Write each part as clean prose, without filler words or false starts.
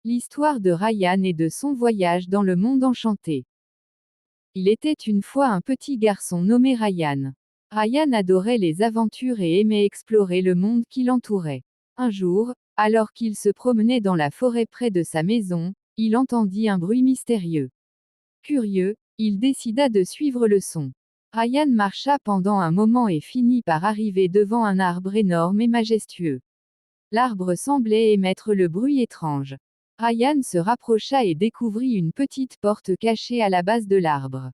L'histoire de Ryan et de son voyage dans le monde enchanté. Il était une fois un petit garçon nommé Ryan. Ryan adorait les aventures et aimait explorer le monde qui l'entourait. Un jour, alors qu'il se promenait dans la forêt près de sa maison, il entendit un bruit mystérieux. Curieux, il décida de suivre le son. Ryan marcha pendant un moment et finit par arriver devant un arbre énorme et majestueux. L'arbre semblait émettre le bruit étrange. Ryan se rapprocha et découvrit une petite porte cachée à la base de l'arbre.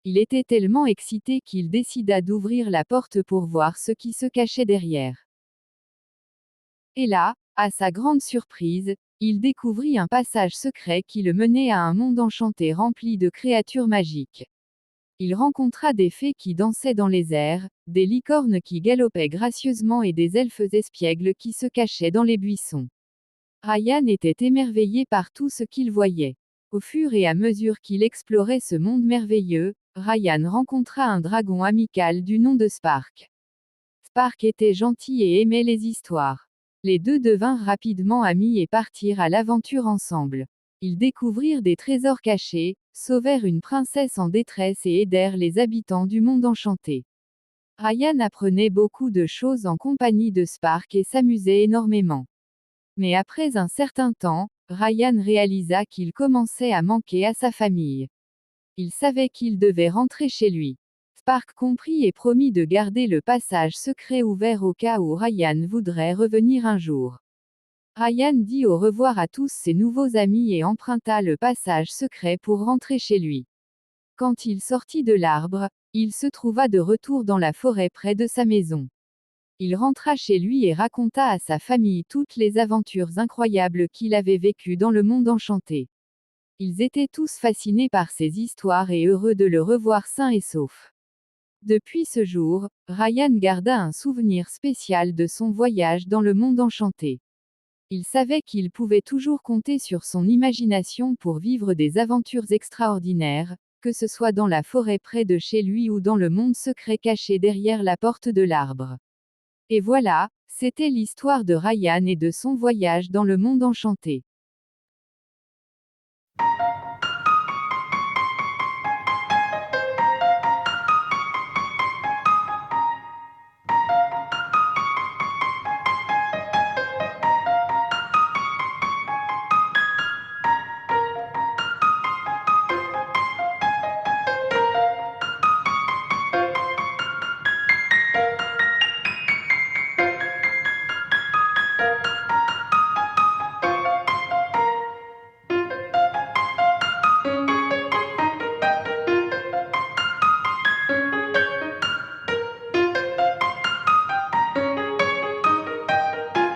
Il était tellement excité qu'il décida d'ouvrir la porte pour voir ce qui se cachait derrière. Et là, à sa grande surprise, il découvrit un passage secret qui le menait à un monde enchanté rempli de créatures magiques. Il rencontra des fées qui dansaient dans les airs, des licornes qui galopaient gracieusement et des elfes espiègles qui se cachaient dans les buissons. Ryan était émerveillé par tout ce qu'il voyait. Au fur et à mesure qu'il explorait ce monde merveilleux, Ryan rencontra un dragon amical du nom de Spark. Spark était gentil et aimait les histoires. Les deux devinrent rapidement amis et partirent à l'aventure ensemble. Ils découvrirent des trésors cachés, sauvèrent une princesse en détresse et aidèrent les habitants du monde enchanté. Ryan apprenait beaucoup de choses en compagnie de Spark et s'amusait énormément. Mais après un certain temps, Ryan réalisa qu'il commençait à manquer à sa famille. Il savait qu'il devait rentrer chez lui. Spark comprit et promit de garder le passage secret ouvert au cas où Ryan voudrait revenir un jour. Ryan dit au revoir à tous ses nouveaux amis et emprunta le passage secret pour rentrer chez lui. Quand il sortit de l'arbre, il se trouva de retour dans la forêt près de sa maison. Il rentra chez lui et raconta à sa famille toutes les aventures incroyables qu'il avait vécues dans le monde enchanté. Ils étaient tous fascinés par ces histoires et heureux de le revoir sain et sauf. Depuis ce jour, Ryan garda un souvenir spécial de son voyage dans le monde enchanté. Il savait qu'il pouvait toujours compter sur son imagination pour vivre des aventures extraordinaires, que ce soit dans la forêt près de chez lui ou dans le monde secret caché derrière la porte de l'arbre. Et voilà, c'était l'histoire de Ryan et de son voyage dans le monde enchanté.